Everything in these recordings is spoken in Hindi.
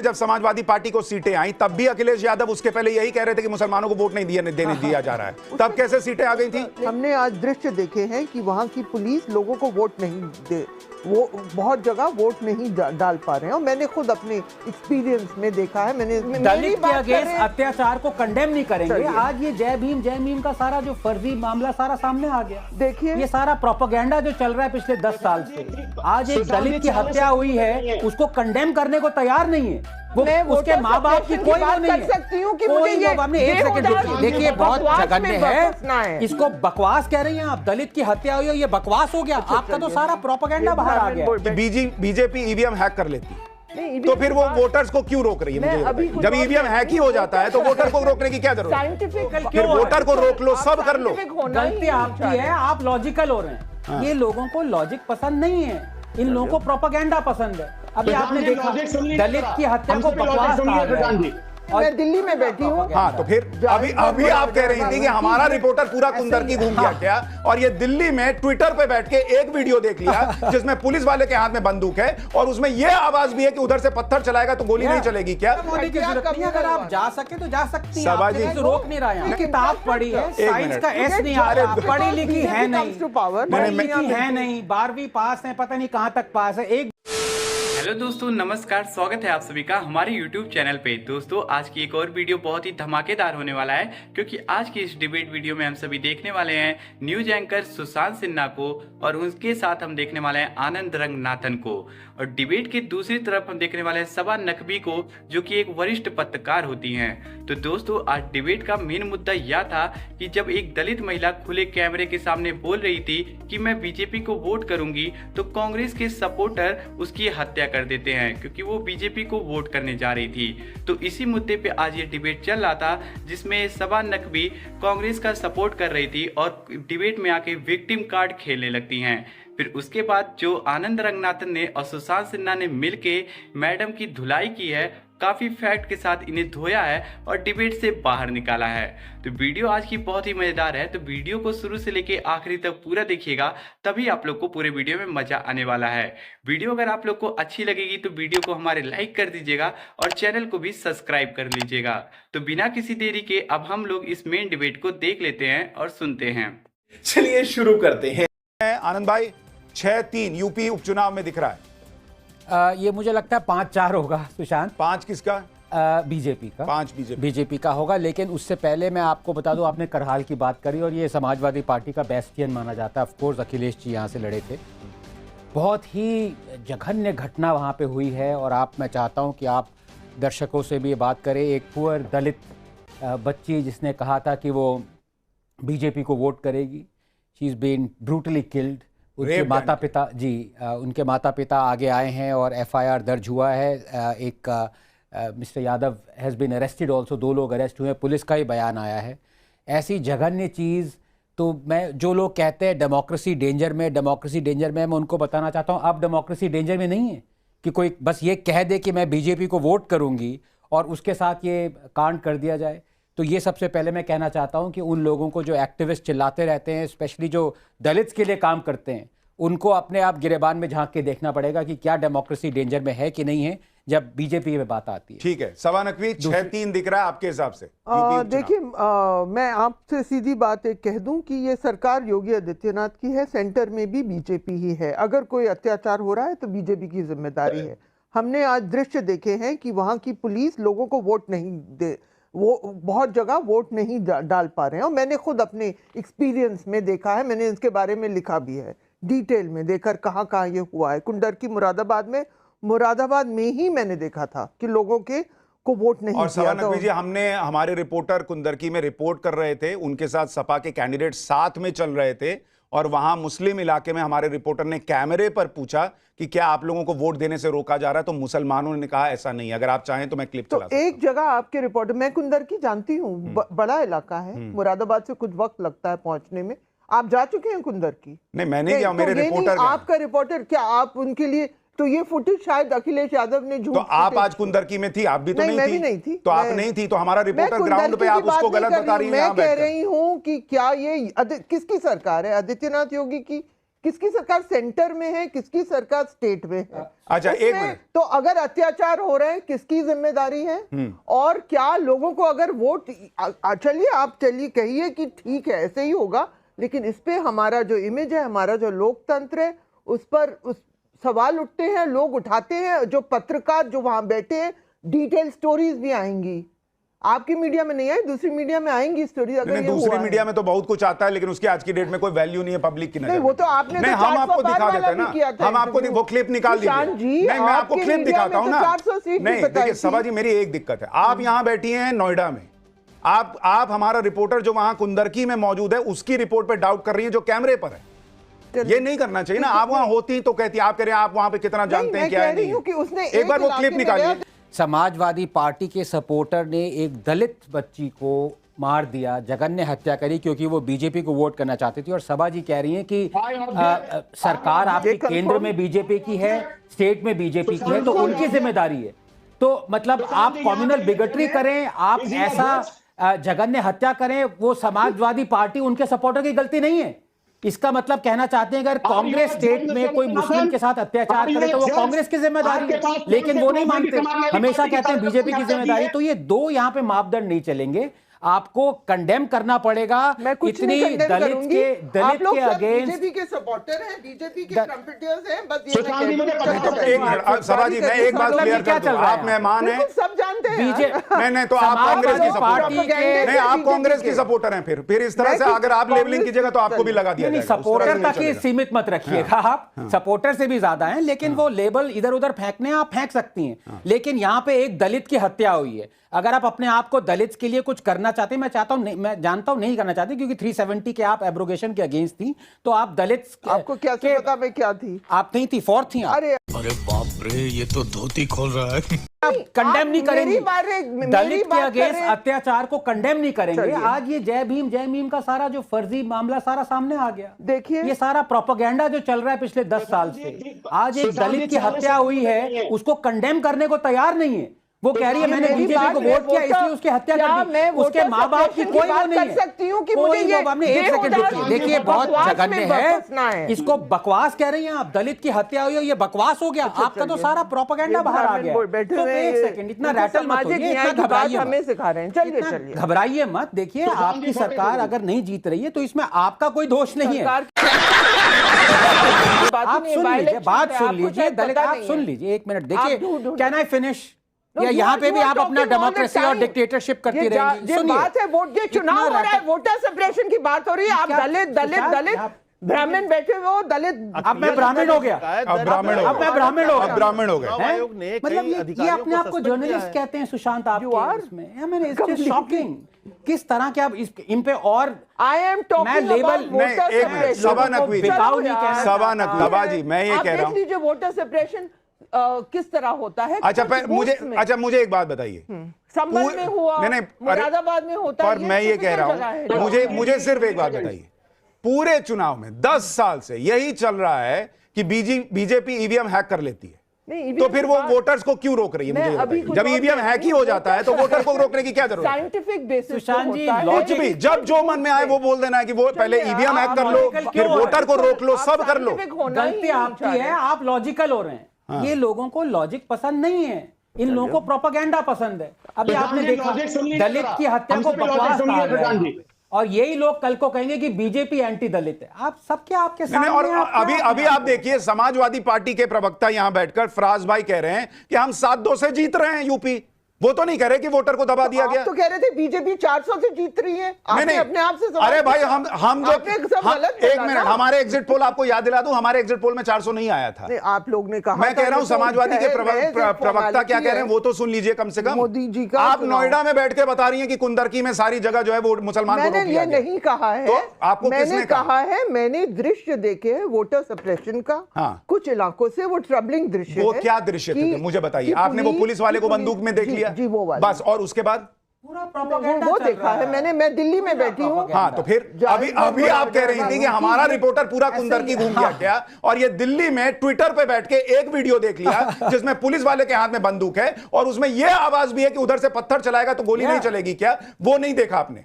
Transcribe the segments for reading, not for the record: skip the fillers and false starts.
जब समाजवादी पार्टी को सीटें आई तब भी अखिलेश यादव उसके पहले यही कह रहे थे कि मुसलमानों को वोट नहीं देने दिया जा रहा है। तब कैसे सीटें आ गई थी? हमने आज दृश्य देखे हैं कि वहाँ की पुलिस लोगों को वोट नहीं दे, वो बहुत जगह वोट नहीं डाल पा रहे हैं, और मैंने खुद अपने एक्सपीरियंस में देखा है। मैंने दलित के अगेंस्ट अत्याचार को कंडेम नहीं करेंगे। आज ये जय भीम का सारा जो फर्जी मामला सारा सामने आ गया। देखिए ये सारा प्रोपेगेंडा जो चल रहा है पिछले 10 साल से, आज एक दलित की हत्या हुई है, उसको कंडेम करने को तैयार नहीं है। वो उसके माँ बाप की कोई वो नहीं है। सकती हूँ कि मुझे ये एक सेकंड देखिए, बहुत जघन्य है, इसको बकवास कह रही हैं आप। दलित की हत्या हुई है, ये बकवास हो गया। आपका तो सारा प्रोपेगेंडा बाहर आ गया। बीजेपी ईवीएम हैक कर लेती तो फिर वो वोटर्स को क्यों रोक रही है? मुझे जब ईवीएम हैक ही हो जाता है तो वोटर को रोकने की क्या जरूरत है? फिर वोटर को रोक लो, सब कर लो। गलती आपकी है, आप लॉजिकल हो रहे हैं। ये लोगों को लॉजिक पसंद नहीं है, इन लोगों को प्रोपेगेंडा पसंद है। अभी आपने देखा दलित की हत्या को बकवास कहा गया। मैं दिल्ली में बैठी हूँ। हाँ, तो फिर अभी आप कह रही थी कि हमारा रिपोर्टर पूरा कुंदर की घूम गया क्या? और ये दिल्ली में ट्विटर पे बैठ के एक वीडियो देख लिया जिसमें पुलिस वाले के हाथ में बंदूक है और उसमें ये आवाज भी है कि उधर से पत्थर चलाएगा तो गोली नहीं चलेगी क्या? अगर आप जा सके तो जा सकती हैं, सभाजी रोक नहीं रहा है। किताब पढ़ी है, साइंस का एस नहीं आ रहा, पढ़ी लिखी है नहीं, पढ़ी लिखी है नहीं, 12वीं पास है, पता नहीं कहां तक पास है। एक हेलो दोस्तों, नमस्कार, स्वागत है आप सभी का हमारे YouTube चैनल पे। दोस्तों आज की एक और वीडियो बहुत ही धमाकेदार होने वाला है, क्योंकि आज की इस डिबेट वीडियो में हम सभी देखने वाले हैं न्यूज एंकर सुशांत सिन्हा को, और उनके साथ हम देखने वाले हैं आनंद रंगनाथन को। और डिबेट की दूसरी तरफ हम देखने वाले हैं सबा नकवी को, जो कि एक वरिष्ठ पत्रकार होती हैं। तो दोस्तों आज डिबेट का मेन मुद्दा यह था कि जब एक दलित महिला खुले कैमरे के सामने बोल रही थी कि मैं बीजेपी को वोट करूंगी, तो कांग्रेस के सपोर्टर उसकी हत्या कर देते हैं क्योंकि वो बीजेपी को वोट करने जा रही थी। तो इसी मुद्दे पे आज ये डिबेट चल रहा था, जिसमें सबा नकवी कांग्रेस का सपोर्ट कर रही थी और डिबेट में आके विक्टिम कार्ड खेलने लगती हैं। फिर उसके बाद जो आनंद रंगनाथन ने और सुशांत सिन्हा ने मिलके मैडम की धुलाई की है, काफी फैक्ट के साथ इन्हें धोया है और डिबेट से बाहर निकाला है। तो वीडियो आज की बहुत ही मजेदार है, तो वीडियो को शुरू से लेके आखिरी तक पूरा देखिएगा, तभी आप लोग को पूरे वीडियो में मजा आने वाला है। वीडियो अगर आप लोग को अच्छी लगेगी तो वीडियो को हमारे लाइक कर दीजिएगा और चैनल को भी सब्सक्राइब कर लीजिएगा। तो बिना किसी देरी के अब हम लोग इस मेन डिबेट को देख लेते हैं और सुनते हैं। चलिए शुरू करते हैं। आनंद भाई, 6-3 यूपी उपचुनाव में दिख रहा है। ये मुझे लगता है 5-4 होगा सुशांत। 5 किसका? बीजेपी का। 5 बीजेपी का होगा। लेकिन उससे पहले मैं आपको बता दूं, आपने करहाल की बात करी और ये समाजवादी पार्टी का बेस्टियन माना जाता है। ऑफकोर्स अखिलेश जी यहाँ से लड़े थे। बहुत ही जघन्य घटना वहाँ पे हुई है, और मैं चाहता हूँ कि आप दर्शकों से भी ये बात करें। एक पुअर दलित बच्ची जिसने कहा था कि वो बीजेपी को वोट करेगी, she is been brutally killed. उनके माता पिता उनके माता पिता आगे आए हैं और एफआईआर दर्ज हुआ है। एक mister Yadav has been arrested also, 2 लोग अरेस्ट हुए हैं, पुलिस का ही बयान आया है। ऐसी जघन्य चीज़, तो मैं जो लोग कहते हैं डेमोक्रेसी डेंजर में, मैं उनको बताना चाहता हूँ अब डेमोक्रेसी डेंजर में नहीं है कि कोई बस ये कह दे कि मैं बीजेपी को वोट करूँगी और उसके साथ ये कांड कर दिया जाए। तो ये सबसे पहले मैं कहना चाहता हूं कि उन लोगों को जो एक्टिविस्ट चिल्लाते रहते हैं, स्पेशली जो दलित्स के लिए काम करते हैं, उनको अपने आप गिरेबान में झांक के देखना पड़ेगा कि क्या डेमोक्रेसी डेंजर में है कि नहीं है जब बीजेपी में बात आती है। ठीक है, सबा नकवी 6-3 दिख रहा है आपके हिसाब से? देखिए, मैं आपसे सीधी बात एक कह दूं कि ये सरकार योगी आदित्यनाथ की है, सेंटर में भी बीजेपी ही है। अगर कोई अत्याचार हो रहा है तो बीजेपी की जिम्मेदारी है। हमने आज दृश्य देखे हैं कि वहाँ की पुलिस लोगों को वोट नहीं दे, वो बहुत जगह वोट नहीं डाल पा रहे हैं, और मैंने खुद अपने एक्सपीरियंस में देखा है। मैंने इसके बारे में लिखा भी है, डिटेल में देखकर कहाँ कहाँ ये हुआ है। कुंडर की मुरादाबाद में ही मैंने देखा था कि लोगों को वोट नहीं और किया था। जी, हमारे रिपोर्टर कुंदरकी में रिपोर्ट कर रहे थे, उनके साथ सपा के कैंडिडेट साथ में चल रहे थे, और वहां मुस्लिम इलाके में हमारे रिपोर्टर ने कैमरे पर पूछा कि क्या आप लोगों को वोट देने से रोका जा रहा है, तो मुसलमानों ने कहा ऐसा नहीं। अगर आप चाहें तो मैं क्लिप चला सकता हूं। एक जगह आपके रिपोर्टर, मैं कुंदर की जानती हूँ, बड़ा इलाका है, मुरादाबाद से कुछ वक्त लगता है पहुंचने में। आप जा चुके हैं कुंदर की? नहीं, मैंने क्या, मेरे रिपोर्टर। आपका रिपोर्टर, क्या आप उनके लिए, तो ये फुटेज शायद अखिलेश यादव ने झूठ। तो आप आज कुंदरकी में थी? आप भी तो नहीं थी। मैं भी नहीं थी। तो आप नहीं थी, तो हमारा रिपोर्टर ग्राउंड पे आप उसको गलत बता रही हैं। मैं कह रही हूँ कि क्या ये किसकी सरकार है, आदित्यनाथ योगी की किसकी सरकार सेंटर में है, किसकी सरकार स्टेट में है। अच्छा, एक उसमें मिनट। तो अगर अत्याचार हो रहे हैं किसकी जिम्मेदारी है, और क्या लोगों को अगर वोट, चलिए कहिए कि ठीक है ऐसे ही होगा, लेकिन इस पे हमारा जो इमेज है, हमारा जो लोकतंत्र है, उस पर सवाल उठते हैं, लोग उठाते हैं। जो पत्रकार जो वहां बैठे हैं, डिटेल स्टोरीज भी आएंगी। आपकी मीडिया में नहीं आई, दूसरी मीडिया में आएंगी स्टोरी। अगर ये दूसरी हुआ मीडिया है। में तो बहुत कुछ आता है, लेकिन उसकी आज की डेट में कोई वैल्यू नहीं है पब्लिक की नजर नहीं, में। वो तो आपने नहीं, तो हम आपको 400 दिखा वाला देते हैं भी ना, किया था हम आपको इंटरव्यू। वो क्लिप निकाल दीजिए। सुशांत जी, नहीं, मैं आपको आपकी क्लिप मीडिया दिखाता हूँ में ना। तो 400 सीट नहीं, बताई देखिए थी। सभा जी, मेरी एक दिक्कत है, आप यहाँ बैठी हैं नोएडा में, आप हमारा रिपोर्टर जो वहां कुंदरकी में मौजूद है उसकी रिपोर्ट पे डाउट कर रही है जो कैमरे पर है। ये नहीं करना चाहिए ना। आप वहां होती तो कहती, आप कह रहे हैं आप वहां पे कितना जानते हैं, क्या है नहीं। एक बार वो क्लिप निकालिए। समाजवादी पार्टी के सपोर्टर ने एक दलित बच्ची को मार दिया, जघन्य हत्या करी, क्योंकि वो बीजेपी को वोट करना चाहती थी। और सभा जी कह रही हैं कि सरकार आपके केंद्र में बीजेपी की है, स्टेट में बीजेपी की है, तो उनकी जिम्मेदारी है। तो मतलब आप कम्युनल बिगटरी करें, आप ऐसा जघन्य हत्या करें, वो समाजवादी पार्टी उनके सपोर्टर की गलती नहीं है। इसका मतलब कहना चाहते हैं अगर कांग्रेस स्टेट में कोई मुस्लिम के साथ अत्याचार करे तो वो कांग्रेस की जिम्मेदारी है, लेकिन वो नहीं मानते, हमेशा कहते हैं बीजेपी की जिम्मेदारी। तो ये दो यहाँ पे मापदंड नहीं चलेंगे, आपको कंडेम करना पड़ेगा। इतनी दलित के अगेंस्ट बीजेपी के सपोर्टर हैं, बीजेपी के ट्रम्पेटर्स हैं, बस ये एक मिनट सभा जी, मैं एक बात क्लियर कर दूं, आप मेहमान हैं, सब जानते हैं। नहीं तो आप कांग्रेस की पार्टी सपोर्टर के नहीं, आप कांग्रेस की सपोर्टर हैं। फिर इस तरह से अगर आप लेबलिंग कीजिएगा तो आपको भी लगा दिया नहीं, जाएगा। सपोर्टर तक ही सीमित मत रखिएगा। आप सपोर्टर से भी ज्यादा हैं, लेकिन वो लेबल इधर उधर फेंकने आप फेंक सकती हैं, लेकिन यहाँ पे एक दलित की हत्या हुई है। अगर आप अपने आप को दलित के लिए कुछ करना चाहते हैं, मैं चाहता हूं, मैं जानता हूं नहीं करना चाहती, क्योंकि 370 के आप एब्रोगेशन के अगेंस्ट थी, तो आप दलित आपको क्या पता मैं क्या थी? आप नहीं थी, फोर्थ थी आप। अरे बाप रे, ये तो धोती खोल रहा है। आप कंडेम नहीं करेंगे, दलित के अगेंस्ट करें। अत्याचार को कंडेम नहीं करेंगे। चलिए। आज ये जय भीम का सारा जो फर्जी मामला सारा सामने आ गया। देखिए, ये सारा प्रोपेगेंडा जो चल रहा है पिछले 10 साल से, आज एक दलित की हत्या हुई है, उसको कंडेम करने को तैयार नहीं है। वो कह रही है मैंने बीजेपी को वोट किया इसलिए उसकी हत्या कर दी। उसके माँ बाप की कोई वो नहीं है। सकती हूँ कि कोई मुझे वो आपने एक सेकंड रुकिए, देखिए बहुत जघन्य है, इसको बकवास कह रही हैं आप। दलित की हत्या हुई है, ये बकवास हो गया। आपका तो सारा प्रोपेगेंडा बाहर आ गया। तो एक सेकंड, इतना रैटल मत होइए, इतना घबराइए मत, हमें सिखा रहे हैं। चलिए घबराइए मत। देखिए आपकी सरकार अगर नहीं जीत रही है तो इसमें आपका कोई दोष नहीं है। आप सुन लीजिए, बात सुन लीजिए, दलित आप सुन लीजिए, एक मिनट देखिए, कैन आई फिनिश? या यहाँ पे भी आप अपना डेमोक्रेसी और डिक्टेटरशिप करती रहेंगी? ये बात है, वोट ये चुनाव हो रहा है, वोटर सेपरेशन की बात हो रही है। आप दलित ब्राह्मण बैठे हुए हो, दलित। अब मैं ब्राह्मण हो गया, अब ब्राह्मण हो गए। मतलब ये अपने आप को जर्नलिस्ट कहते हैं सुशांत, आपके शॉकिंग किस तरह के आप इन पे। और आई एम टॉकिंग लेबल सभा जी, मैं ये कह रहा हूँ वोटर सेपरेशन किस तरह होता है। अच्छा मुझे एक बात बताइए, संभल में हुआ, मुरादाबाद में होता है, और मैं ये कह रहा हूं, मुझे सिर्फ एक बात बताइए, पूरे चुनाव में 10 साल से यही चल रहा है कि बीजेपी ईवीएम हैक कर लेती है, तो फिर वो वोटर्स को क्यों रोक रही है? मुझे बताइए, जब ईवीएम हैक ही हो जाता है तो वोटर को रोकने की क्या जरूरत है? साइंटिफिक बेसिस सुशांत जी, कुछ भी जब जो मन में आए वो बोल देना है कि वो पहले ईवीएम हैक कर लो, फिर वोटर को रोक लो, सब कर लो। गलती आपकी है, आप लॉजिकल हो रहे हैं। ये लोगों को लॉजिक पसंद नहीं है, इन लोगों को प्रोपेगेंडा पसंद है। अभी आपने देखा दलित की हत्या को बकवास कहा गया, और यही लोग कल को कहेंगे कि बीजेपी एंटी दलित है। आप सबके आपके सामने। और अभी आप देखिए, समाजवादी पार्टी के प्रवक्ता यहां बैठकर फराज भाई कह रहे हैं कि हम 7-2 से जीत रहे हैं यूपी। वो तो नहीं कह रहे कि वोटर को दबा दिया गया। तो कह रहे थे बीजेपी 400 से जीत रही है। आपने अपने आप से अरे भाई हम जो एक मिनट, हमारे एग्जिट पोल आपको याद दिला दूं, हमारे एग्जिट पोल में 400 नहीं आया था। आप लोग ने कहा, मैं कह रहा हूं समाजवादी के प्रवक्ता क्या कह रहे हैं वो तो सुन लीजिए कम से कम। मोदी जी का आप नोएडा में बैठ के बता रही हैं कि कुंदरकी में सारी जगह जो है वो मुसलमान को रोक दिया गया। नहीं कहा है, तो आपको मैंने कहा है, मैंने दृश्य देखे हैं वोटर सप्रेशन का। कुछ इलाकों से वो ट्रबलिंग दृश्य। वो क्या दृश्य थे मुझे बताइए? आपने वो पुलिस वाले को बंदूक में देख लिया बस, और उसके बाद वो देखा है मैं दिल्ली में बैठी हूँ। हाँ, तो फिर अभी आप कह रही थी कि हमारा रिपोर्टर पूरा कुंदरकी घूम गया क्या? और ये दिल्ली में ट्विटर पे बैठ के एक वीडियो देख लिया जिसमें पुलिस वाले के हाथ में बंदूक है और उसमें यह आवाज भी है कि उधर से पत्थर चलाएगा तो गोली नहीं चलेगी क्या? वो नहीं देखा आपने?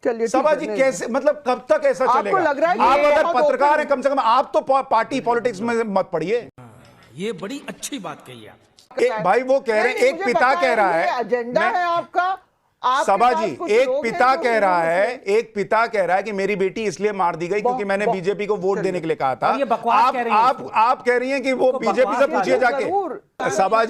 चलिए सभा जी कैसे, मतलब कब तक ऐसा आपको चलेगा? लग रहा है आप ये अगर बहुत पत्रकार open- हैं, कम से कम आप तो पार्टी पॉलिटिक्स में मत पड़िए। ये बड़ी अच्छी बात कही आप। भाई वो कह रहे हैं, एक पिता कह रहा है, एजेंडा मैं- है आपका। आपके सभा पास जी, कुछ एक लोग पिता हैं जो कह रहा है, हिंदू एक पिता कह रहा है कि मेरी बेटी इसलिए मार दी गई क्योंकि मैंने बीजेपी को वोट देने के लिए कहा था। और ये बकवास कह रही हैं आप कह रही हैं कि वो बीजेपी से पूछिए जाके। सभा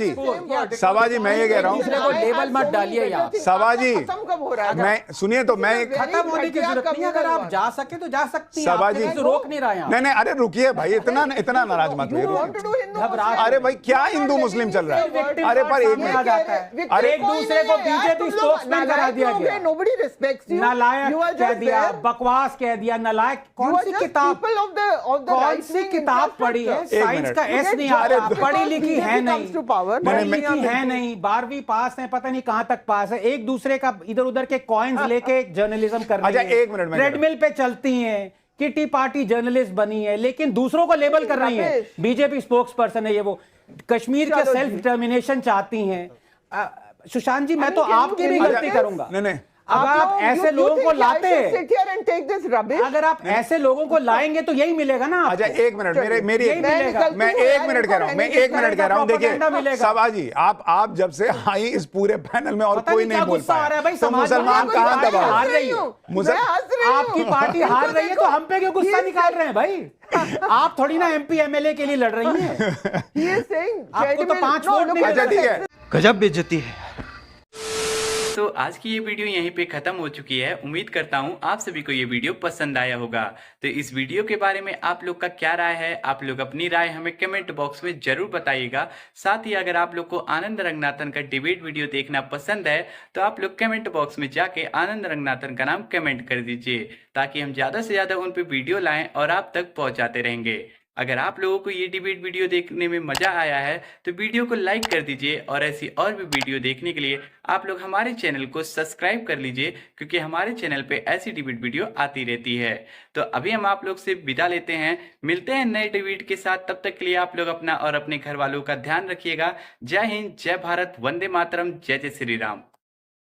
जी, मैं ये कह रहा दूसरे को हूँ, लेबल मत डालिए यहाँ। सभा जी, खत्म कब हो रहा है? मैं सुनिए तो मैं एक खत्म होने की जरूरत नहीं है, अगर आप जा सके तो जा सकती हैं। सभा आपके जी, किसी को रोक नहीं रहा यहाँ। नहीं, अरे रुकिए भाई, इतना नाराज मत You want to होइए। do Hindu घबरा- Muslim? अरे भाई, क्या हिंदू मुस्लिम चल रहा है? अरे पर एक सामने आ मिनट, जाता है। अरे एक दूसरे को बीजेपी स्पोक्समैन करा दिया गया। Nobody respects you. नालायक You are कह just दिया, there. बकवास कह दिया, नालायक। You कौन are सी just किताब, people of the कौन right सी wing किताब पढ़ी है? infrastructure. Science minute. का You एस get नहीं judged आता, because पढ़ी लिखी BJP है comes नहीं, to power. पढ़ी नहीं, लिखी है नहीं, 12वीं पास है, पता नहीं कहां तक पास है, एक दूसरे का इधर उधर के कॉइन्स लेके जर्नलिज्म कर रही अच्छा, है, एक मिनट में ट्रेडमिल पे चलती हैं, किटी पार्टी जर्नलिस्ट बनी है, लेकिन दूसरों को लेबल कर रही है। राकेश। बीजेपी स्पोक्स पर्सन है ये, वो कश्मीर के चलो सेल्फ जी। डिटर्मिनेशन चाहती हैं। सुशांत जी, मैं तो can you आपकी भी believe गलती this? करूंगा। नहीं, अगर आप ऐसे लोगों को लाते हैं, sit here and take this rubbish. अगर आप ऐसे लोगों को लाएंगे तो यही मिलेगा ना अच्छा आपको। एक मिनट, मेरी यही मिलेगा। मैं एक मिनट कह रहा हूं, मैं एक मिनट कह रहा हूं। देखिए प्रोपेगेंडा मिलेगा। सभा जी, आप जब से आई इस पूरे पैनल में और पता कोई नहीं नहीं क्या बोल गुस्सा आ रहा है भाई, पाया, तो समाज मुसलमान में कहां आपकी दबा? पार्टी हार हंस रही हूं। है। मैं हंस रही हूं। आपकी पार्टी हार रही है तो हम पे क्यों गुस्सा He is निकाल रहे हैं भाई? आप थोड़ी ना एमपी एमएलए के लिए लड़ रही हैं। He is saying आपको तो treadmill- 5 No, वोट look नहीं at अच्छा मिले। ठीक है, गजब बेइज्जती है। तो आज की ये वीडियो यहीं पे खत्म हो चुकी है। उम्मीद करता हूँ आप सभी को ये वीडियो पसंद आया होगा। तो इस वीडियो के बारे में आप लोग का क्या राय है, आप लोग अपनी राय हमें कमेंट बॉक्स में जरूर बताइएगा। साथ ही अगर आप लोग को आनंद रंगनाथन का डिबेट वीडियो देखना पसंद है तो आप लोग कमेंट बॉक्स में जाके आनंद रंगनाथन का नाम कमेंट कर दीजिए, ताकि हम ज़्यादा से ज़्यादा उन पर वीडियो लाएँ और आप तक पहुँचाते रहेंगे। अगर आप लोगों को ये डिबेट वीडियो देखने में मज़ा आया है तो वीडियो को लाइक कर दीजिए, और ऐसी और भी वीडियो देखने के लिए आप लोग हमारे चैनल को सब्सक्राइब कर लीजिए, क्योंकि हमारे चैनल पे ऐसी डिबेट वीडियो आती रहती है। तो अभी हम आप लोग से विदा लेते हैं, मिलते हैं नए डिबेट के साथ। तब तक के लिए आप लोग अपना और अपने घर वालों का ध्यान रखिएगा। जय हिंद, जय भारत, वंदे मातरम, जय जय श्री राम।